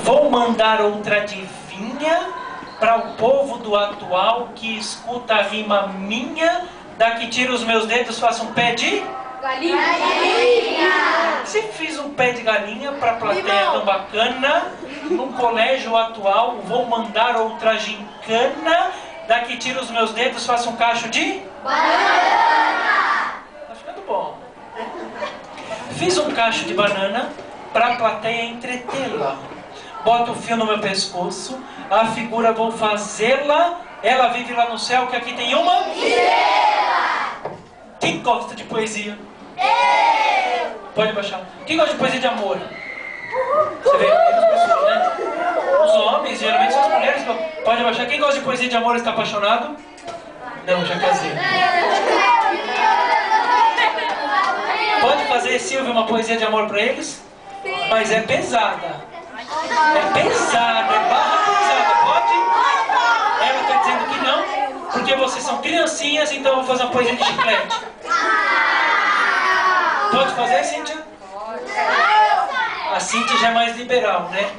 Vou mandar outra adivinha para o povo do atual que escuta a rima minha. Daqui tiro os meus dedos, faço um pé de... Galinha! Se fiz um pé de galinha para plateia tão bacana, no colégio atual, vou mandar outra gincana. Daqui tiro os meus dedos, faço um cacho de... Banana! Tá ficando bom. Fiz um cacho de banana para a plateia entretê-la. Boto o fio no meu pescoço, a figura vou fazê-la. Ela vive lá no céu, que aqui tem uma... Estrela! Quem gosta de poesia? Eu! Pode baixar. Quem gosta de poesia de amor? Você vê as pessoas, né? Os homens, geralmente são as mulheres. Pode baixar. Quem gosta de poesia de amor está apaixonado? Não, já casei. Pode fazer, Silvia, uma poesia de amor para eles? Mas é pesada. É pesada, é barra pesada. Pode? Ela está dizendo que não, porque vocês são criancinhas, então eu vou fazer uma poesia de chiclete. Pode fazer, Cíntia? A Cíntia já é mais liberal, né?